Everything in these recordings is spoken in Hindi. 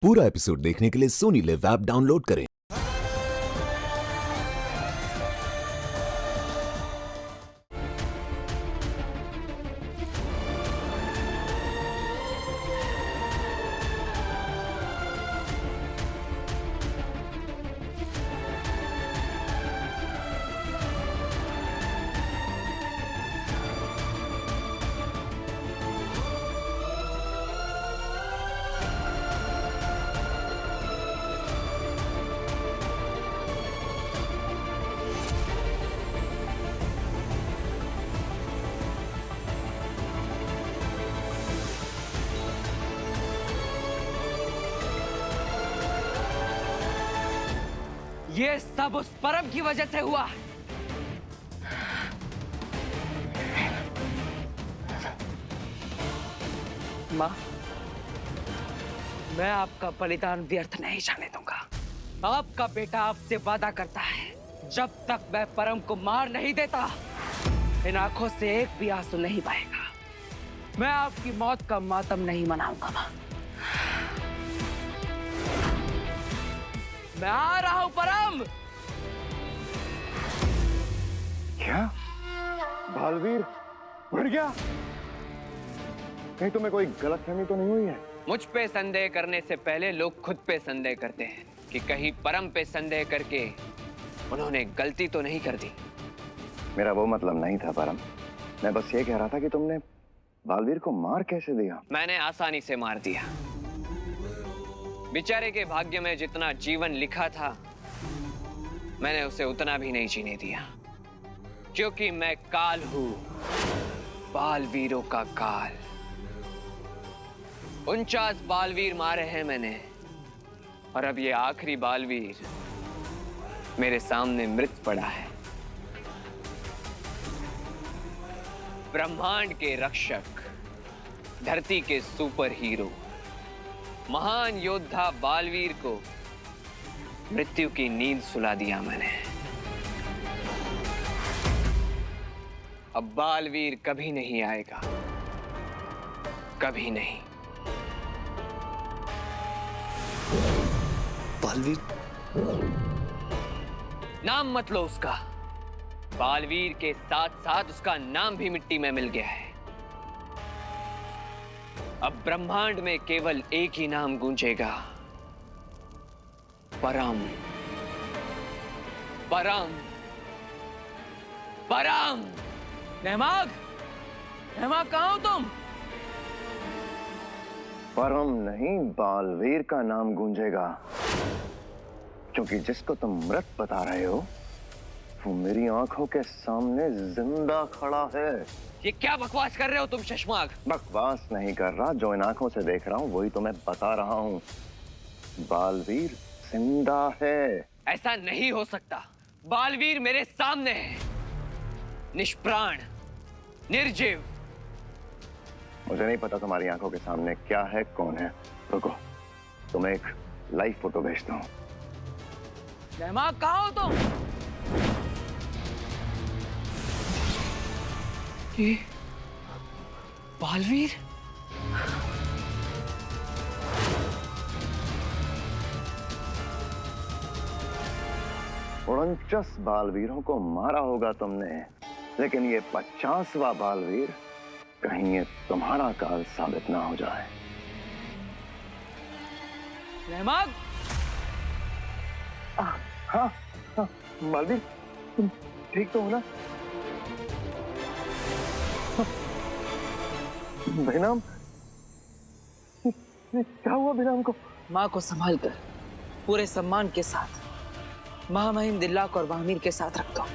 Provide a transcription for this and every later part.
पूरा एपिसोड देखने के लिए सोनी लिव ऐप डाउनलोड करें। ये सब उस परम की वजह से हुआ। माँ, मैं आपका बलिदान व्यर्थ नहीं जाने दूंगा। आपका बेटा आपसे वादा करता है, जब तक मैं परम को मार नहीं देता, इन आंखों से एक भी आंसू नहीं बहेगा। मैं आपकी मौत का मातम नहीं मनाऊंगा माँ। मैं आ रहा हूं परम। क्या बालवीर मर गया? कहीं तुम्हें कोई गलतफहमी तो नहीं हुई है? मुझ पे संदेह करने से पहले लोग खुद पे संदेह करते हैं कि कहीं परम पे संदेह करके उन्होंने गलती तो नहीं कर दी। मेरा वो मतलब नहीं था परम। मैं बस ये कह रहा था कि तुमने बालवीर को मार कैसे दिया? मैंने आसानी से मार दिया। बेचारे के भाग्य में जितना जीवन लिखा था, मैंने उसे उतना भी नहीं जीने दिया, क्योंकि मैं काल हूं, बालवीरों का काल। 49 बालवीर मारे हैं मैंने, और अब ये आखिरी बालवीर मेरे सामने मृत पड़ा है। ब्रह्मांड के रक्षक, धरती के सुपर हीरो, महान योद्धा बालवीर को मृत्यु की नींद सुला दिया मैंने। अब बालवीर कभी नहीं आएगा, कभी नहीं। बालवीर नाम मत लो उसका। बालवीर के साथ साथ उसका नाम भी मिट्टी में मिल गया है। अब ब्रह्मांड में केवल एक ही नाम गूंजेगा, परम। परम, परम। नेहमाग, नेहमाग कहाँ हो तुम? परम नहीं, बालवीर का नाम गूंजेगा, क्योंकि जिसको तुम मृत बता रहे हो वो मेरी आंखों के सामने जिंदा खड़ा है। ये क्या बकवास कर रहे हो तुम शशमाग? बकवास नहीं कर रहा, जो इन आंखों से देख रहा हूं वही तुम्हें बता रहा हूं। बालवीर जिंदा है। ऐसा नहीं हो सकता। बालवीर मेरे सामने है, निष्प्राण, निर्जीव। मुझे नहीं पता तुम्हारी आंखों के सामने क्या है, कौन है। रुको, तुम्हें एक लाइव फोटो भेजता हूं। नेहमाग कहाँ हो तुम? ये बालवीर? उनचास बालवीरों को मारा होगा तुमने, लेकिन ये 50वां बालवीर कहीं ये तुम्हारा काल साबित ना हो जाए। नेहमाग? हाँ, बालवीर तुम ठीक तो हो ना? बेनाम, क्या हुआ बेनाम को? माँ को संभाल कर पूरे सम्मान के साथ महामहिम दिल्लाक और वाहमीर के साथ रख दो।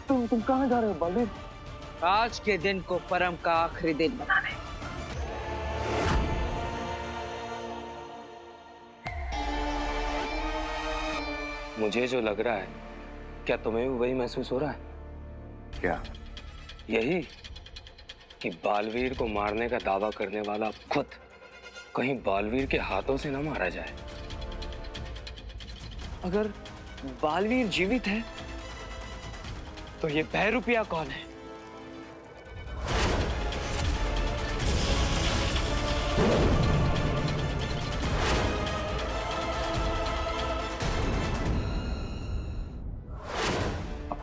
तुम कहाँ जा रहे हो बालवीर? आज के दिन को परम का आखिरी दिन बनाने। मुझे जो लग रहा है, क्या तुम्हें भी वही महसूस हो रहा है? क्या? यही कि बालवीर को मारने का दावा करने वाला खुद कहीं बालवीर के हाथों से न मारा जाए। अगर बालवीर जीवित है तो ये बहरूपिया कौन है?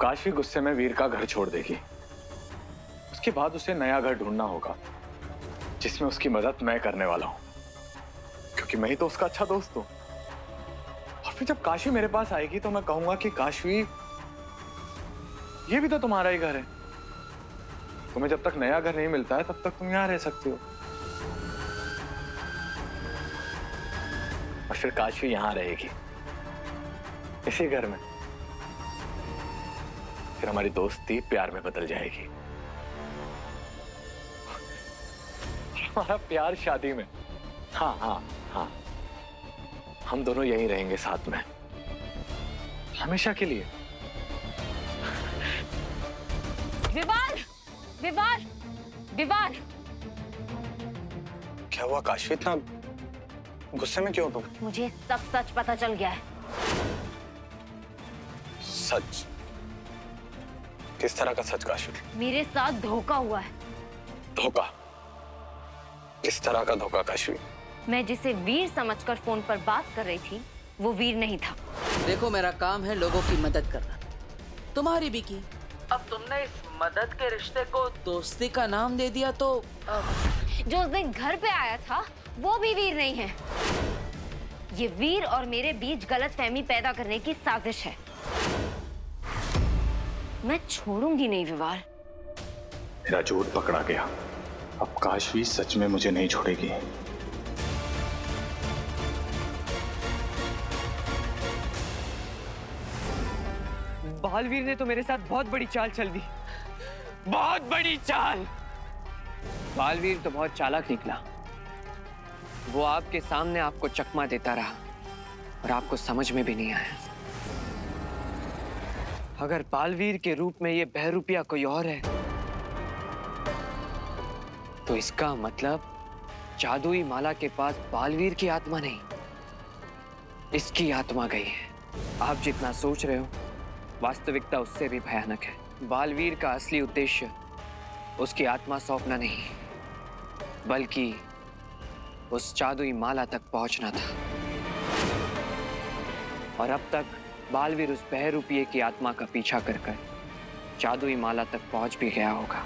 काशी गुस्से में वीर का घर छोड़ देगी, उसके बाद उसे नया घर ढूंढना होगा जिसमें उसकी मदद मैं करने वाला हूं, क्योंकि मैं ही तो उसका अच्छा दोस्त हूं। और फिर जब काशी मेरे पास आएगी तो मैं कहूंगा कि काशी, ये भी तो तुम्हारा ही घर है। तुम्हें जब तक नया घर नहीं मिलता है तब तक तुम यहां रह सकती हो। और फिर काशी यहां रहेगी, इसी घर में। फिर हमारी दोस्ती प्यार में बदल जाएगी, हमारा प्यार शादी में। हाँ हाँ हाँ, हम दोनों यहीं रहेंगे साथ में, हमेशा के लिए। विवान, विवान, विवान। क्या हुआ काशी, इतना गुस्से में क्यों तुम? मुझे सब सच पता चल गया है। सच? किस तरह का सच काशी? मेरे साथ धोखा हुआ है। धोखा? किस तरह का धोखा काशी? मैं जिसे वीर समझकर फोन पर बात कर रही थी वो वीर नहीं था। देखो, मेरा काम है लोगों की मदद करना, तुम्हारी भी की। अब तुमने इस मदद के रिश्ते को दोस्ती का नाम दे दिया तो जो उस दिन घर पे आया था वो भी वीर नहीं है। ये वीर और मेरे बीच गलतफहमी पैदा करने की साजिश है। मैं छोड़ूंगी नहीं विवार। मेरा झूठ पकड़ा गया, अब काशी सच में मुझे नहीं छोड़ेगी। बालवीर ने तो मेरे साथ बहुत बड़ी चाल चल दी, बहुत बड़ी चाल। बालवीर तो बहुत चालाक निकला। वो आपके सामने आपको चकमा देता रहा और आपको समझ में भी नहीं आया। अगर बालवीर के रूप में ये बहरूपिया कोई और है तो इसका मतलब जादुई माला के पास बालवीर की आत्मा नहीं, इसकी आत्मा गई है। आप जितना सोच रहे हो वास्तविकता उससे भी भयानक है। बालवीर का असली उद्देश्य उसकी आत्मा सौंपना नहीं, बल्कि उस जादुई माला तक पहुंचना था। और अब तक बालवीर उस बहरूपिये की आत्मा का पीछा कर कर जादुई माला तक पहुंच भी गया होगा।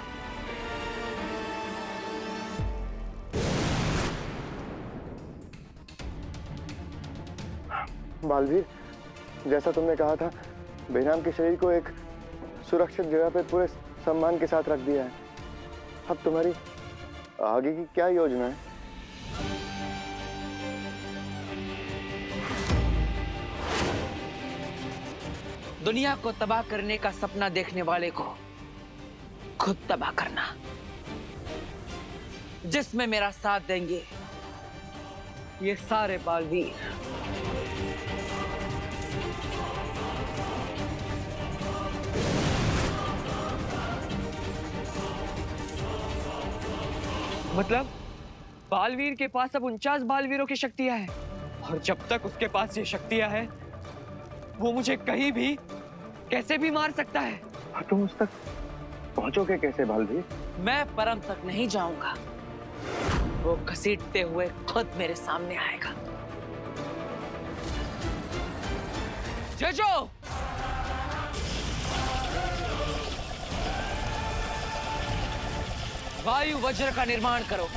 बालवीर, जैसा तुमने कहा था, बेनाम के शरीर को एक सुरक्षित जगह पर पूरे सम्मान के साथ रख दिया है। अब तुम्हारी आगे की क्या योजना है? दुनिया को तबाह करने का सपना देखने वाले को खुद तबाह करना, जिसमें मेरा साथ देंगे ये सारे बालवीर। मतलब बालवीर के पास अब 49 बालवीरों की शक्तियां हैं, और जब तक उसके पास ये शक्तियां हैं वो मुझे कहीं भी कैसे भी मार सकता है। और तुम उस तक पहुंचोगे कैसे बालवीर? मैं परम तक नहीं जाऊंगा, वो घसीटते हुए खुद मेरे सामने आएगा। जजो, वायु वज्र का निर्माण करो।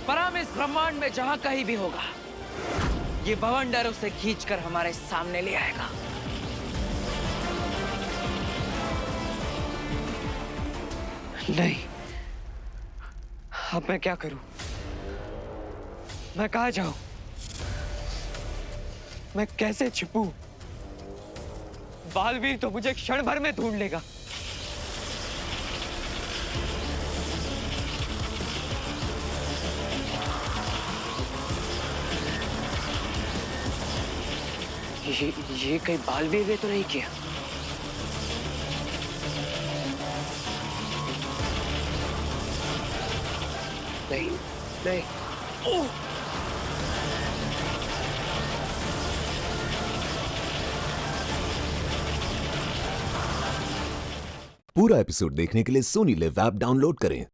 परम इस ब्रह्मांड में जहां कहीं भी होगा, ये बवंडर उसे खींचकर हमारे सामने ले आएगा। नहीं, अब मैं क्या करूं? मैं कहां जाऊं? मैं कैसे छिपूं? बालवीर तो मुझे क्षण भर में ढूंढ लेगा। ये कहीं बालवीर ने तो नहीं किया? नहीं, नहीं। ओह! पूरा एपिसोड देखने के लिए सोनी लिव ऐप डाउनलोड करें।